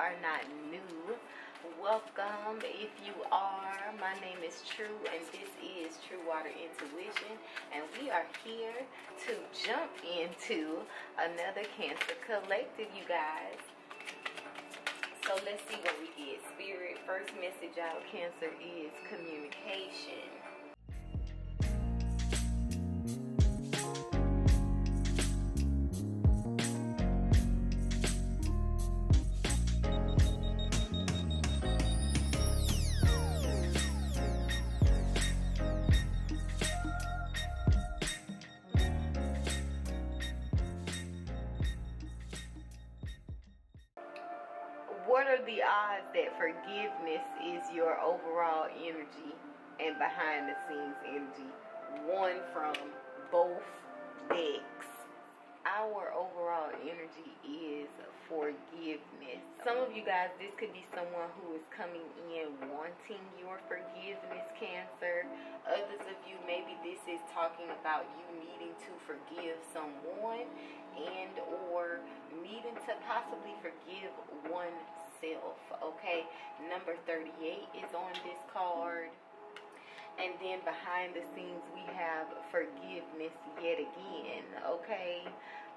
are not new, welcome. If you are, my name is True and this is True Water Intuition, and we are here to jump into another Cancer collective, you guys. So let's see what we get. Spirit, first message out, Cancer, is communication. What are the odds that forgiveness is your overall energy and behind the scenes energy? One from both decks. Our overall energy is forgiveness. Some of you guys, this could be someone who is coming in wanting your forgiveness, Cancer. Others of you, maybe this is talking about you needing to forgive someone and or needing to possibly forgive oneself, okay? Number 38 is on this card. And then behind the scenes, we have forgiveness yet again, okay?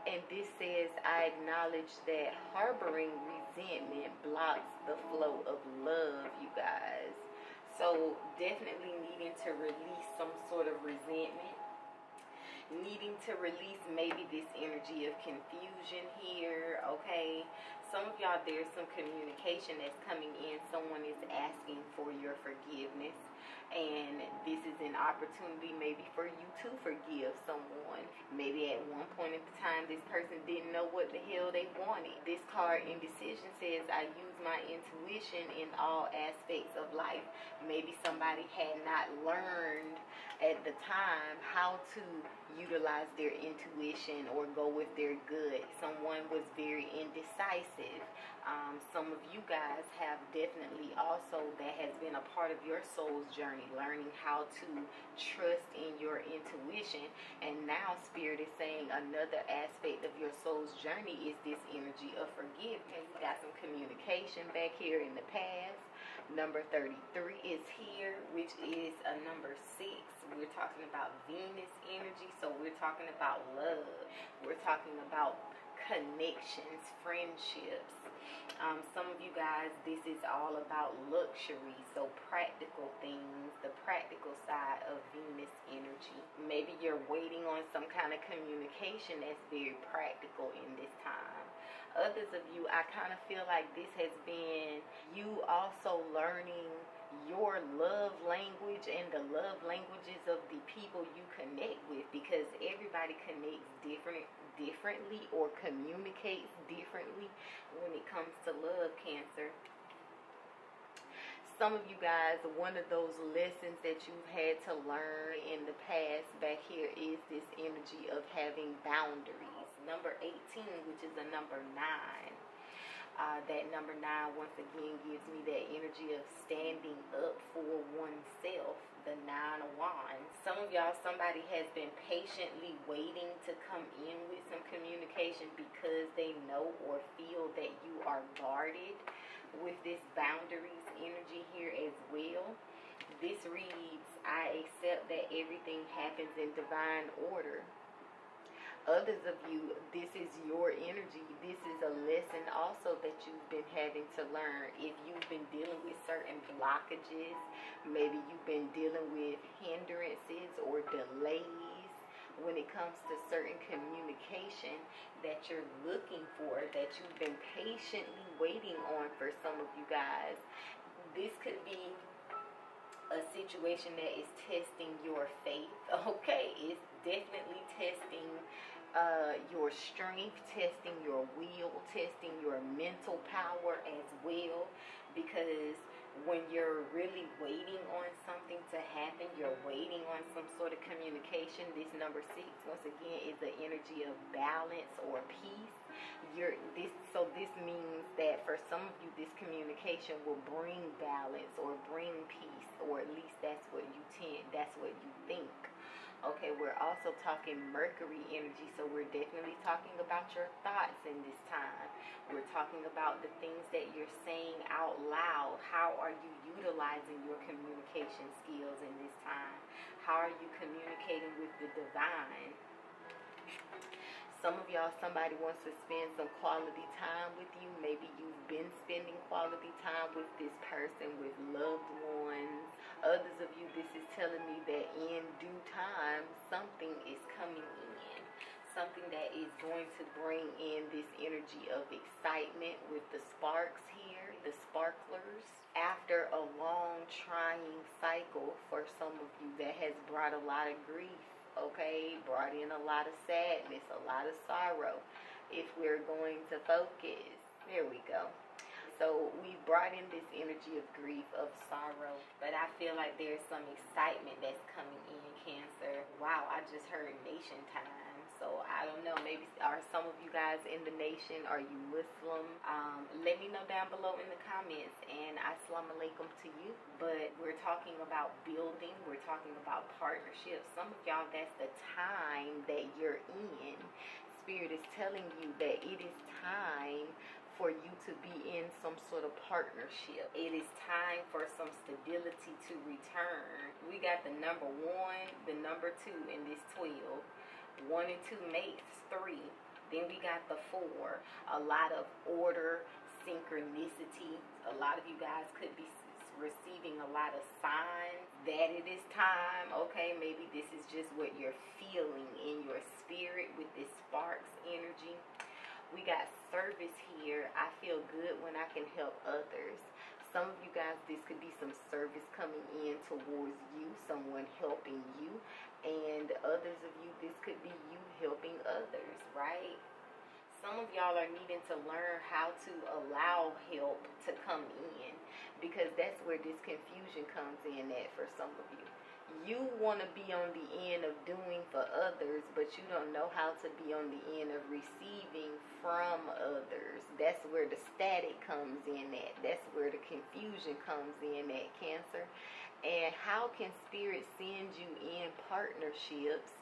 And this says, I acknowledge that harboring resentment blocks the flow of love, you guys. So definitely needing to release some sort of resentment. Needing to release maybe this energy of confusion here, okay? Some of y'all, there's some communication that's coming in. Someone is asking for your forgiveness, and this is an opportunity maybe for you to forgive someone. Maybe at one point in time, this person didn't know what the hell they wanted. This card, Indecision, says, I use my intuition in all aspects of life. Maybe somebody had not learned at the time how to utilize their intuition or go with their gut. Someone was very indecisive. Some of you guys have definitely also, that has been a part of your soul's journey, learning how to trust in your intuition. And now Spirit is saying another aspect of your soul's journey is this energy of forgiveness. We got some communication back here in the past. Number 33 is here, which is a number 6. We're talking about Venus energy, so we're talking about love. We're talking about connections, friendships. Some of you guys, this is all about luxury, so practical things, the practical side of Venus energy. Maybe you're waiting on some kind of communication that's very practical in this time. Others of you, I kind of feel like this has been you also learning your love language and the love languages of the people you connect with, because everybody connects differently or communicates differently when it comes to love, Cancer. Some of you guys, one of those lessons that you've had to learn in the past back here is this energy of having boundaries. Number 18, which is a number 9. That number 9 once again gives me that energy of standing up for oneself, the 9 of Wands. Some of y'all, somebody has been patiently waiting to come in with some communication because they know or feel that you are guarded with this boundaries energy here as well. This reads, I accept that everything happens in divine order. Others of you, this is your energy. This is a lesson also that you've been having to learn. If you've been dealing with certain blockages, maybe you've been dealing with hindrances or delays when it comes to certain communication that you're looking for, that you've been patiently waiting on for some of you guys. This could be a situation that is testing your faith, okay? It's definitely testing your strength, testing your will, testing your mental power as well, because when you're really waiting on something to happen, you're waiting on some sort of communication. This number 6, once again, is the energy of balance or peace. So this means that for some of you, this communication will bring balance or bring peace, or at least that's what you think. Okay, we're also talking Mercury energy, so we're definitely talking about your thoughts in this time. We're talking about the things that you're saying out loud. How are you utilizing your communication skills in this time? How are you communicating with the divine? Some of y'all, somebody wants to spend some quality time with you. Maybe you've been spending quality time with this person, with loved ones. Others of you, this is telling me that in due time, something is coming in. Something that is going to bring in this energy of excitement with the sparks here, the sparklers. After a long, trying cycle for some of you that has brought a lot of grief, okay, brought in a lot of sadness, a lot of sorrow. If we're going to focus, there we go. So we brought in this energy of grief, of sorrow, but I feel like there's some excitement that's coming in, Cancer. Wow, I just heard nation time. So I don't know, maybe are some of you guys in the nation? Are you Muslim? Let me know down below in the comments, and assalamu alaikum to you. But we're talking about building, we're talking about partnerships. Some of y'all, that's the time that you're in. Spirit is telling you that it is time for you to be in some sort of partnership. It is time for some stability to return. We got the number 1, the number 2 in this 12. 1 and 2 makes 3. Then we got the 4. A lot of order, synchronicity. A lot of you guys could be receiving a lot of signs that it is time. Okay, maybe this is just what you're feeling in your spirit with this sparks energy. We got service here. I feel good when I can help others. Some of you guys, this could be some service coming in towards you, someone helping you. And others of you, this could be you helping others, right? Some of y'all are needing to learn how to allow help to come in, because that's where this confusion comes in at for some of you. You want to be on the end of doing for others, but you don't know how to be on the end of receiving from others. That's where the static comes in at. That's where the confusion comes in at, Cancer. And how can Spirit send you in partnerships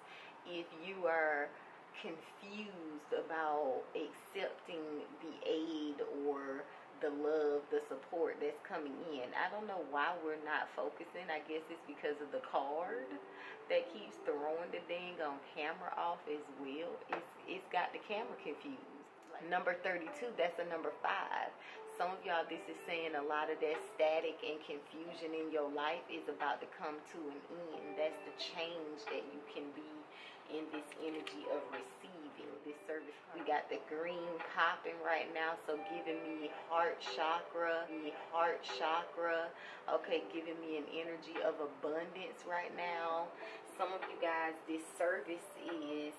if you are confused about accepting the aid or the love, the support that's coming in? I don't know why we're not focusing. I guess it's because of the card that keeps throwing the dang on camera off as well. It's got the camera confused. Number 32, that's a number 5. Some of y'all, this is saying a lot of that static and confusion in your life is about to come to an end. That's the change that you can be in this energy of receiving this service. We got the green popping right now, so giving me heart chakra, okay, giving me an energy of abundance right now. Some of you guys, this service is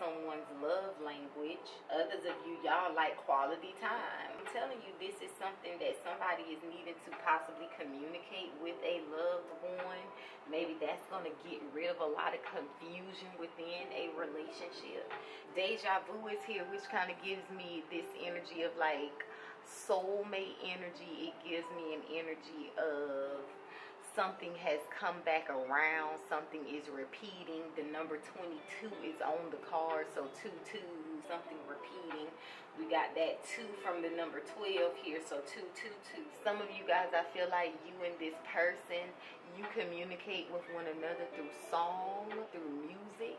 someone's love language. Others of you, y'all like quality time. I'm telling you, this is something that somebody is needing to possibly communicate with a loved one. Maybe that's going to get rid of a lot of confusion within a relationship. Deja vu is here, which kind of gives me this energy of like soulmate energy. It gives me an energy of something has come back around, something is repeating. The number 22 is on the card, so 2-2, something repeating. We got that 2 from the number 12 here, so 2-2-2. Some of you guys, I feel like you and this person, you communicate with one another through song, through music.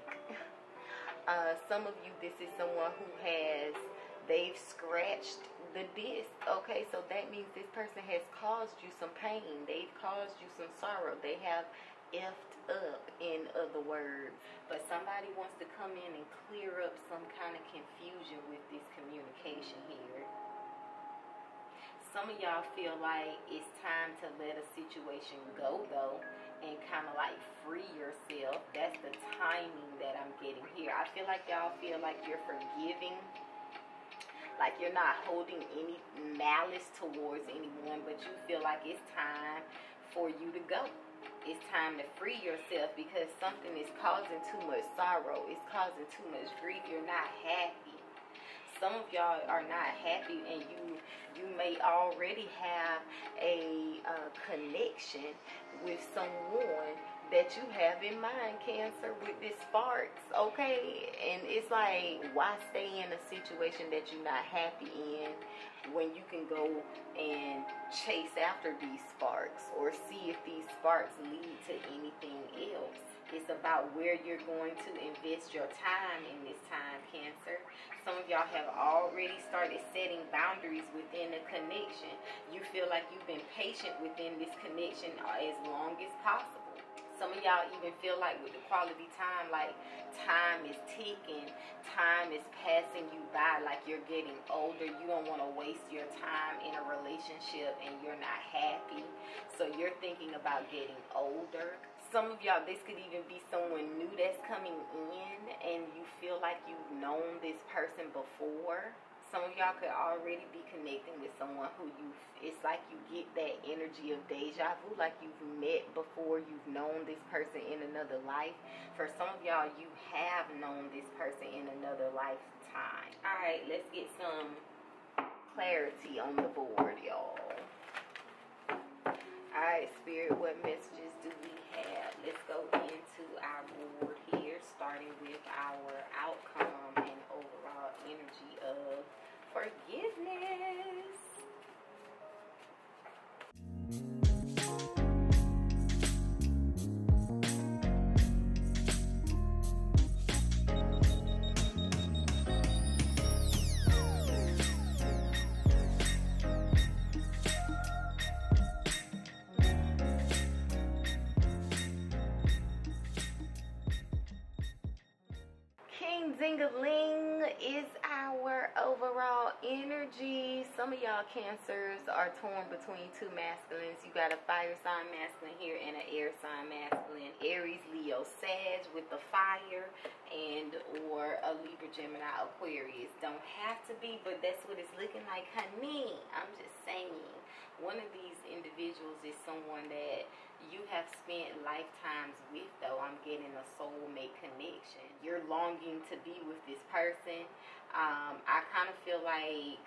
Some of you, this is someone who they've scratched the disc. Okay, so that means this person has caused you some pain. They've caused you some sorrow. They have effed up, in other words. But somebody wants to come in and clear up some kind of confusion with this communication here. Some of y'all feel like it's time to let a situation go, though, and kind of like free yourself. That's the timing that I'm getting here. I feel like y'all feel like you're forgiving, like you're not holding any malice towards anyone, but you feel like it's time for you to go. It's time to free yourself because something is causing too much sorrow. It's causing too much grief. You're not happy. Some of y'all are not happy, and you may already have a connection with someone that you have in mind, Cancer, with this sparks, okay? And it's like, why stay in a situation that you're not happy in when you can go and chase after these sparks or see if these sparks lead to anything else? It's about where you're going to invest your time in this time, Cancer. Some of y'all have already started setting boundaries within the connection. You feel like you've been patient within this connection as long as possible. Some of y'all even feel like with the quality time, like time is ticking, time is passing you by, like you're getting older. You don't want to waste your time in a relationship and you're not happy. So you're thinking about getting older. Some of y'all, this could even be someone new that's coming in and you feel like you've known this person before. Some of y'all could already be connecting with someone who it's like you get that energy of deja vu, like you've met before, you've known this person in another life. For some of y'all, you have known this person in another lifetime. All right, let's get some clarity on the board, y'all. All right, Spirit, what messages do we have? Let's go into our board here, starting with our outcome and overall energy of forgiveness. Zingaling is our overall energy. Some of y'all Cancers are torn between two masculines. You got a fire sign masculine here and an air sign masculine. Aries, Leo, Sag with the fire, and or a Libra, Gemini, Aquarius. Don't have to be, but that's what it's looking like, honey. I'm just saying. One of these individuals is someone that you have spent lifetimes with, though. I'm getting a soulmate connection. You're longing to be with this person. I kind of feel like,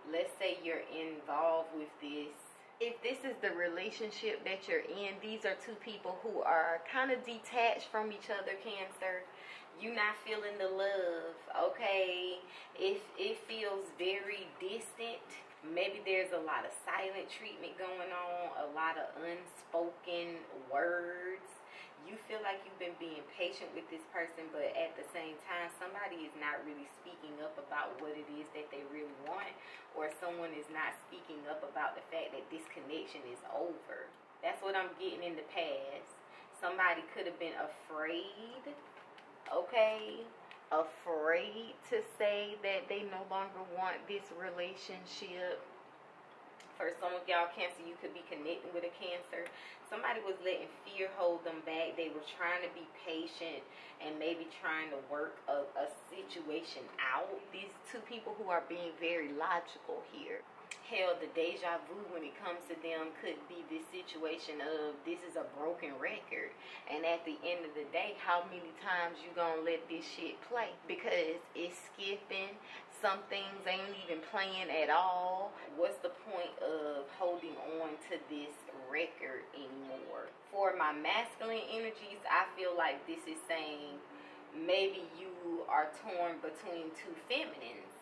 let's say you're involved with this. If this is the relationship that you're in, these are two people who are kind of detached from each other, Cancer. You're not feeling the love, okay? It feels very distant. Maybe there's a lot of silent treatment going on, a lot of unspoken words. You feel like you've been being patient with this person, but at the same time, somebody is not really speaking up about what it is that they really want, or someone is not speaking up about the fact that this connection is over. That's what I'm getting in the past. Somebody could have been afraid, okay? Afraid to say that they no longer want this relationship. For some of y'all Cancer, you could be connecting with a Cancer. Somebody was letting fear hold them back. They were trying to be patient and maybe trying to work a situation out. These two people who are being very logical here. Hell, the deja vu when it comes to them could be this situation of this is a broken record, and at the end of the day, how many times you gonna let this shit play? Because it's skipping, some things ain't even playing at all. What's the point of holding on to this record anymore? For my masculine energies, I feel like this is saying maybe you are torn between two feminines.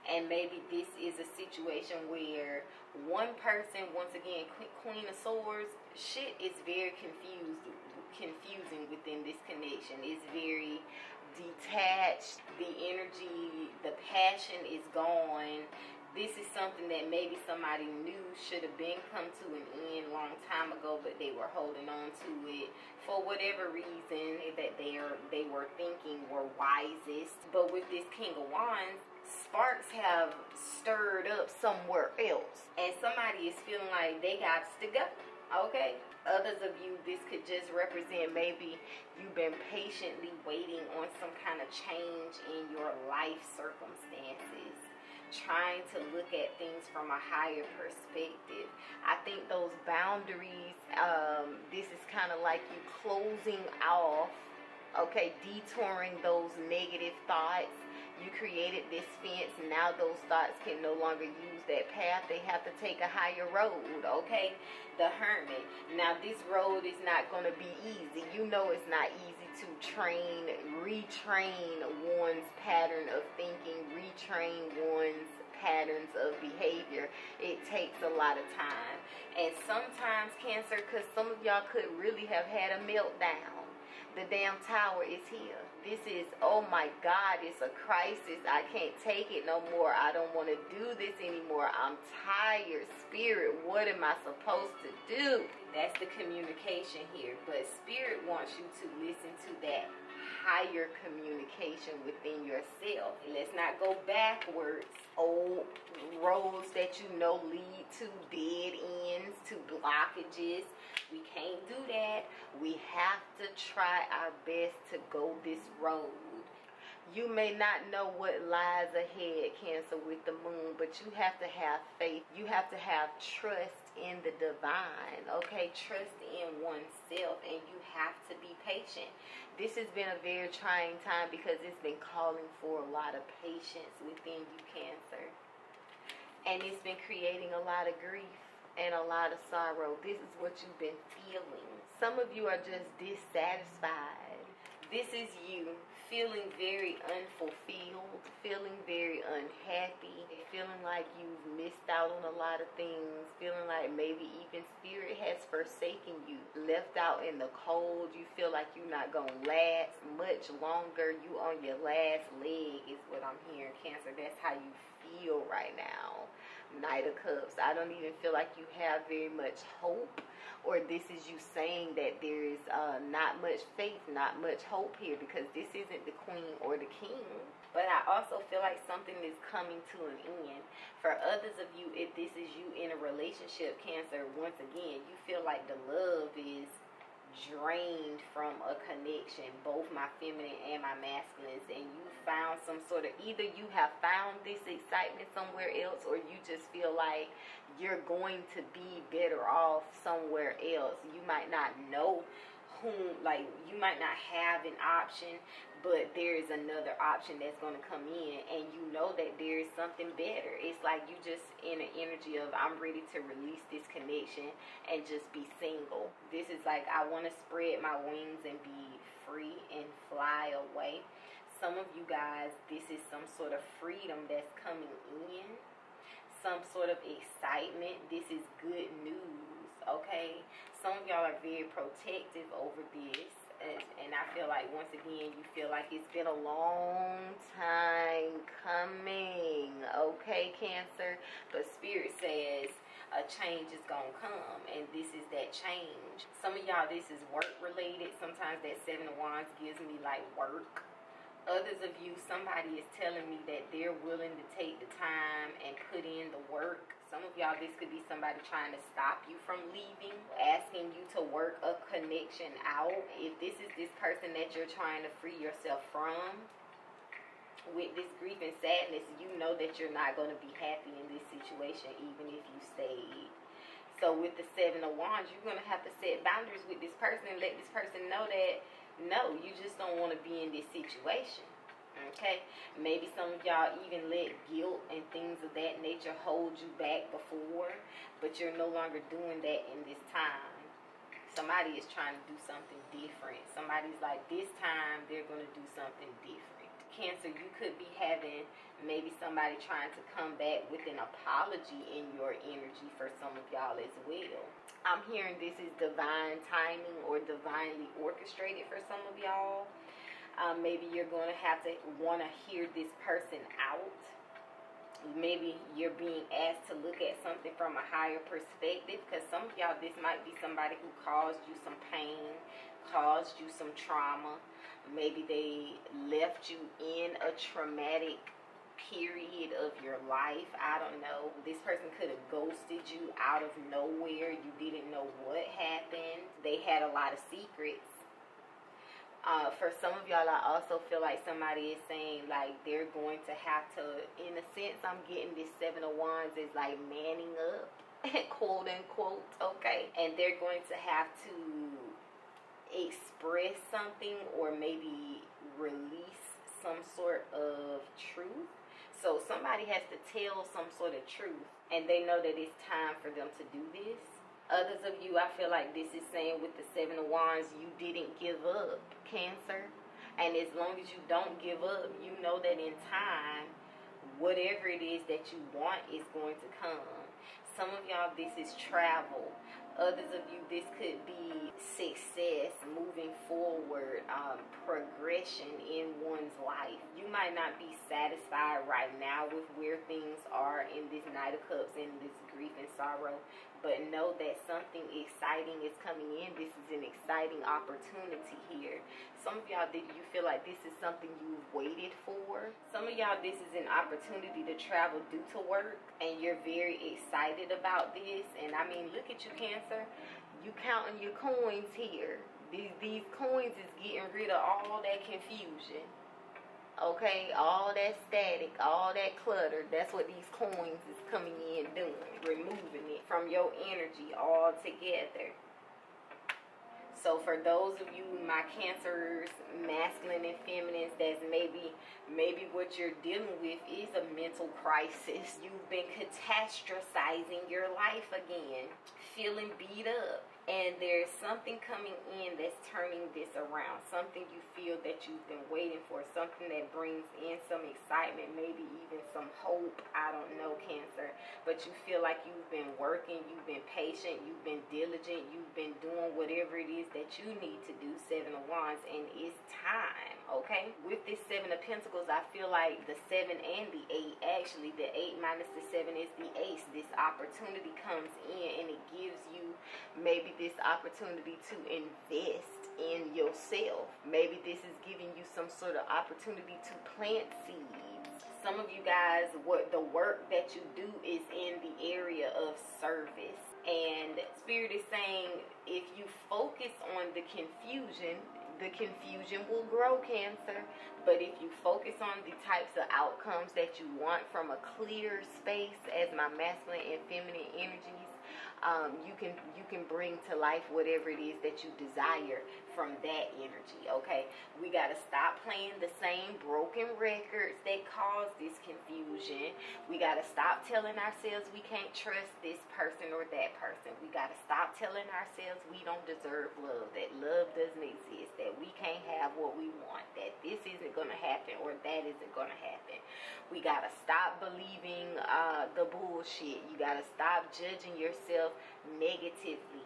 And maybe this is a situation where one person, once again, Queen of Swords, shit is very confusing within this connection. It's very detached. The energy, the passion is gone. This is something that maybe somebody knew should have been come to an end long time ago, but they were holding on to it for whatever reason that they were thinking were wisest. But with this King of Wands, sparks have stirred up somewhere else, and somebody is feeling like they got to go, okay? Others of you, this could just represent maybe you've been patiently waiting on some kind of change in your life circumstances, trying to look at things from a higher perspective. I think those boundaries, this is kind of like you closing off, okay, detouring those negative thoughts You created this fence, and now those thoughts can no longer use that path. They have to take a higher road, okay? The Hermit. Now, this road is not going to be easy. You know it's not easy to retrain one's pattern of thinking, retrain one's patterns of behavior. It takes a lot of time. And sometimes, Cancer, because some of y'all could really have had a meltdown. The damn Tower is here. This is, oh my God, it's a crisis. I can't take it no more. I don't want to do this anymore. I'm tired. Spirit, what am I supposed to do? That's the communication here. But Spirit wants you to listen to that higher communication within yourself. Let's not go backwards. Old roads that you know lead to dead ends, to blockages. We can't do that. We have to try our best to go this road. You may not know what lies ahead, Cancer, with the moon, but you have to have faith. You have to have trust in the divine, okay? Trust in oneself, and you have to be patient. This has been a very trying time because it's been calling for a lot of patience within you, Cancer. And it's been creating a lot of grief and a lot of sorrow. This is what you've been feeling. Some of you are just dissatisfied. This is you feeling very unfulfilled, feeling very unhappy, feeling like you've missed out on a lot of things, feeling like maybe even Spirit has forsaken you, left out in the cold. You feel like you're not going to last much longer. You on your last leg is what I'm hearing, Cancer. That's how you feel right now. Knight of Cups. I don't even feel like you have very much hope, or this is you saying that there is not much faith, not much hope here, because this isn't the Queen or the King. But I also feel like something is coming to an end. For others of you, if this is you in a relationship, Cancer, once again, you feel like the love is drained from a connection, both my feminine and my masculines, and you found some sort of, either you have found this excitement somewhere else, or you just feel like you're going to be better off somewhere else. You might not know whom, like, you might not have an option, but there is another option that's going to come in, and you know that there is something better. It's like you just in an energy of, I'm ready to release this connection and just be single. This is like, I want to spread my wings and be free and fly away. Some of you guys, this is some sort of freedom that's coming in, some sort of excitement. This is good news, okay? Some of y'all are very protective over this. And I feel like, once again, you feel like it's been a long time coming, okay, Cancer? But Spirit says a change is going to come, and this is that change. Some of y'all, this is work-related. Sometimes that Seven of Wands gives me, like, work. Others of you, somebody is telling me that they're willing to take the time and put in the work. Some of y'all, this could be somebody trying to stop you from leaving, asking you to work a connection out. If this is this person that you're trying to free yourself from, with this grief and sadness, you know that you're not going to be happy in this situation, even if you stayed. So with the Seven of Wands, you're going to have to set boundaries with this person and let this person know that, no, you just don't want to be in this situation. Okay, maybe some of y'all even let guilt and things of that nature hold you back before, but you're no longer doing that in this time. Somebody is trying to do something different. Somebody's like, this time they're going to do something different. Cancer, you could be having maybe somebody trying to come back with an apology in your energy for some of y'all as well. I'm hearing this is divine timing or divinely orchestrated for some of y'all. Maybe you're going to have to want to hear this person out. Maybe you're being asked to look at something from a higher perspective, because some of y'all, this might be somebody who caused you some pain, caused you some trauma. Maybe they left you in a traumatic period of your life. I don't know. This person could have ghosted you out of nowhere. You didn't know what happened. They had a lot of secrets. For some of y'all, I also feel like somebody is saying, like, they're going to have to, in a sense, I'm getting this Seven of Wands is like manning up, quote unquote, okay? And they're going to have to express something or maybe release some sort of truth. So somebody has to tell some sort of truth, and they know that it's time for them to do this. Others of you, I feel like this is saying with the Seven of Wands, you didn't give up, Cancer. And as long as you don't give up, you know that in time, whatever it is that you want is going to come. Some of y'all, this is travel. Others of you, this could be success, moving forward, progression in one's life. You might not be satisfied right now with where things are in this Knight of Cups and this grief and sorrow, but know that something exciting is coming in. This is an exciting opportunity here. Some of y'all, you feel like this is something you've waited for. Some of y'all, this is an opportunity to travel due to work, and you're very excited about this. And I mean, look at you, Cancer. You counting your coins here. These coins is getting rid of all that confusion. Okay, all that static, all that clutter. That's what these coins is coming in doing. Removing it from your energy altogether. So for those of you, my Cancers, masculine and feminines, that's maybe what you're dealing with is a mental crisis. You've been catastrophizing your life again, feeling beat up. And there's something coming in that's turning this around. Something you feel that you've been waiting for. Something that brings in some excitement, maybe even some hope. I don't know, Cancer. But you feel like you've been working, you've been patient, you've been diligent, you've been doing whatever it is that you need to do, Seven of Wands, and it's time, okay? With this Seven of Pentacles, I feel like the 7 and the 8, actually, the 8 minus the 7 is the ace. This opportunity comes in and it gives you maybe this opportunity to invest in yourself. Maybe this is giving you some sort of opportunity to plant seeds. Some of you guys, what the work that you do is in the area of service. And Spirit is saying, if you focus on the confusion will grow, Cancer. But if you focus on the types of outcomes that you want from a clear space, as my masculine and feminine energies, you can bring to life whatever it is that you desire from that energy. Okay, we got to stop playing the same broken records that cause this confusion. We got to stop telling ourselves we can't trust this person or that person. We got to stop telling ourselves we don't deserve love, that love doesn't exist, that we can't have what we want, that this isn't going to happen or that isn't going to happen. We got to stop believing the bullshit. You got to stop judging yourself negatively.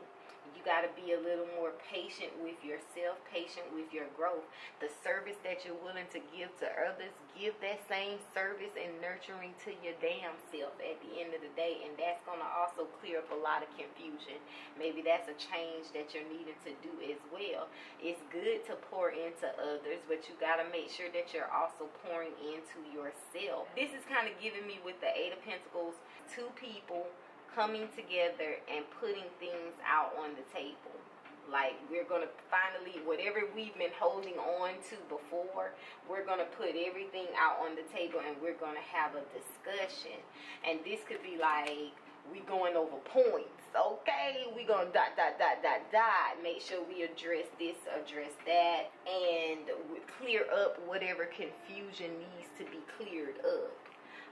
You got to be a little more patient with yourself, patient with your growth. The service that you're willing to give to others, give that same service and nurturing to your damn self at the end of the day. And that's going to also clear up a lot of confusion. Maybe that's a change that you're needing to do as well. It's good to pour into others, but you got to make sure that you're also pouring into yourself. This is kind of giving me with the 8 of Pentacles, 2 people coming together and putting things out on the table. Like, we're going to finally, whatever we've been holding on to before, we're going to put everything out on the table and we're going to have a discussion. And this could be like, we going over points, okay? We going to ... Make sure we address this, address that, and clear up whatever confusion needs to be cleared up.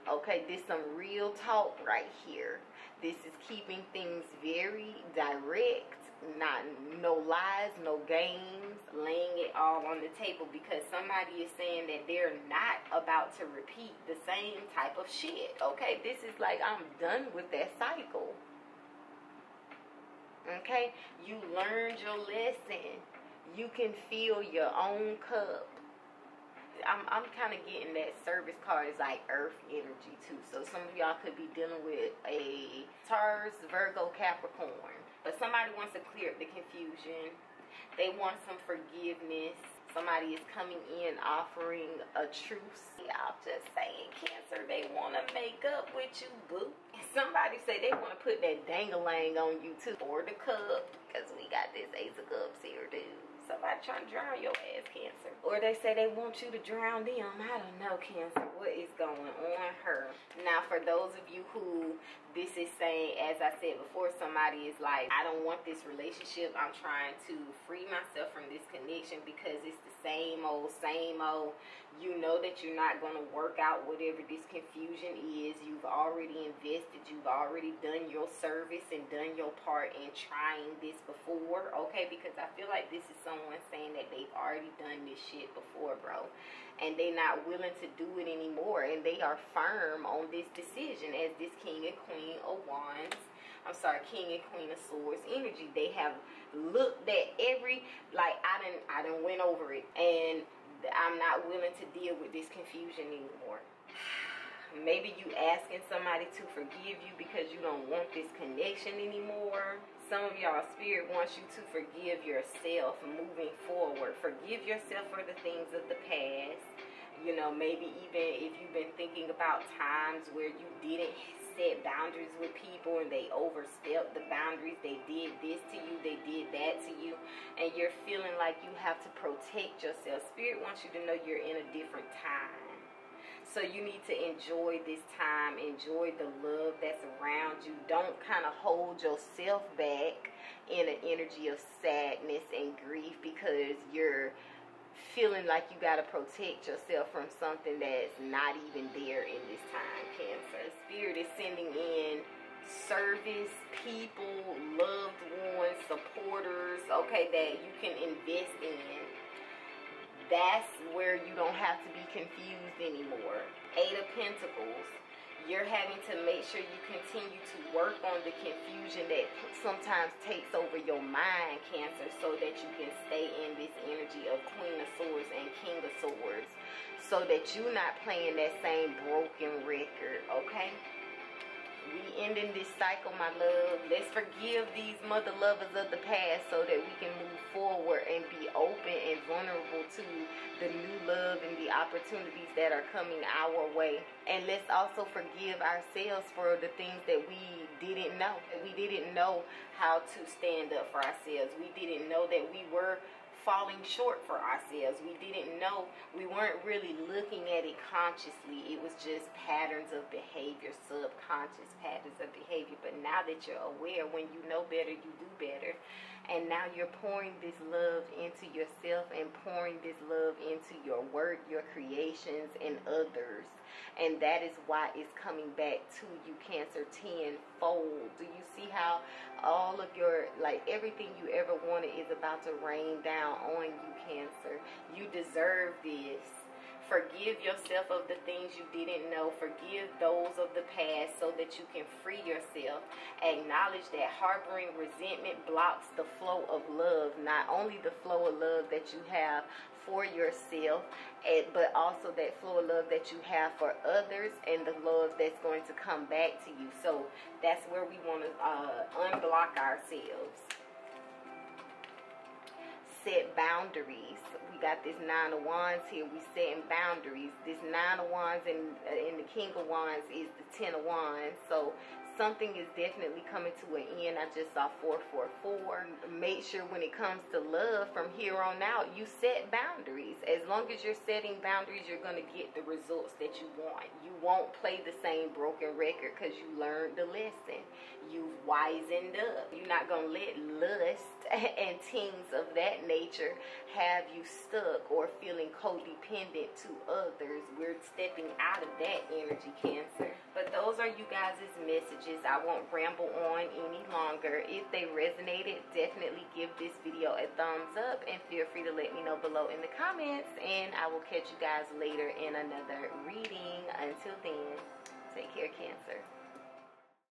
Okay, this is some real talk right here. This is keeping things very direct, no lies, no games, laying it all on the table, because somebody is saying that they're not about to repeat the same type of shit. Okay, this is like, I'm done with that cycle. Okay, you learned your lesson. You can fill your own cup. I'm kind of getting that service card is like earth energy too. So some of y'all could be dealing with a Taurus, Virgo, Capricorn. But somebody wants to clear up the confusion. They want some forgiveness. Somebody is coming in offering a truce. Y'all just saying, Cancer, they want to make up with you, boo. Somebody say they want to put that dang-a-lang on you too. Or the cup, because we got this Ace of Cups here, dude. Somebody trying to drown your ass, Cancer. Or they say they want you to drown them. I don't know, Cancer. What is going on here? Now, for those of you who this is saying, as I said before, somebody is like, I don't want this relationship. I'm trying to free myself from this connection because it's the same old, You know that you're not going to work out whatever this confusion is. You've already invested. You've already done your service and done your part in trying this before, okay? Because I feel like this is someone saying that they've already done this shit before, bro. And they're not willing to do it anymore. And they are firm on this decision as this King and Queen of Wands. I'm sorry, King and Queen of Swords energy. They have looked at every, like, I done went over it. And I'm not willing to deal with this confusion anymore. Maybe you asking somebody to forgive you because you don't want this connection anymore. Some of y'all spirit wants you to forgive yourself moving forward. Forgive yourself for the things of the past. You know, maybe even if you've been thinking about times where you didn't set boundaries with people and they overstepped the boundaries. They did this to you, they did that to you, and you're feeling like you have to protect yourself. Spirit wants you to know you're in a different time. So you need to enjoy this time, enjoy the love that's around you. Don't kind of hold yourself back in an energy of sadness and grief because you're feeling like you got to protect yourself from something that's not even there in this time, Cancer. Spirit is sending in service, people, loved ones, supporters, okay, that you can invest in. That's where you don't have to be confused anymore. 8 of Pentacles. You're having to make sure you continue to work on the confusion that sometimes takes over your mind, Cancer, so that you can stay in this energy of Queen of Swords and King of Swords, so that you're not playing that same broken record, okay? We ending this cycle, my love. Let's forgive these mother lovers of the past so that we can move forward and be open and vulnerable to the new love and the opportunities that are coming our way. And let's also forgive ourselves for the things that we didn't know. We didn't know how to stand up for ourselves. We didn't know that we were falling short for ourselves. We didn't know, we weren't really looking at it consciously. It was just patterns of behavior, subconscious patterns of behavior. But now that you're aware, when you know better, you do better. And now you're pouring this love into yourself and pouring this love into your work, your creations, and others. And that is why it's coming back to you, Cancer, tenfold. Do you see how all of your, like, everything you ever wanted is about to rain down on you, Cancer? You deserve this. Forgive yourself of the things you didn't know. Forgive those of the past so that you can free yourself. Acknowledge that harboring resentment blocks the flow of love. Not only the flow of love that you have for yourself, but also that flow of love that you have for others and the love that's going to come back to you. So that's where we want to unblock ourselves. Set boundaries. We got this 9 of Wands here. We setting boundaries. This 9 of Wands and the King of Wands is the 10 of Wands. So something is definitely coming to an end. I just saw 444. Make sure when it comes to love from here on out, you set boundaries. As long as you're setting boundaries, you're going to get the results that you want. You won't play the same broken record because you learned the lesson. You've wisened up. You're not going to let lust and things of that nature have you stuck or feeling codependent to others. We're stepping out of that energy, Cancer. But those are you guys' messages. I won't ramble on any longer. If they resonated, definitely give this video a thumbs up and feel free to let me know below in the comments. And I will catch you guys later in another reading. Until then, take care, Cancer.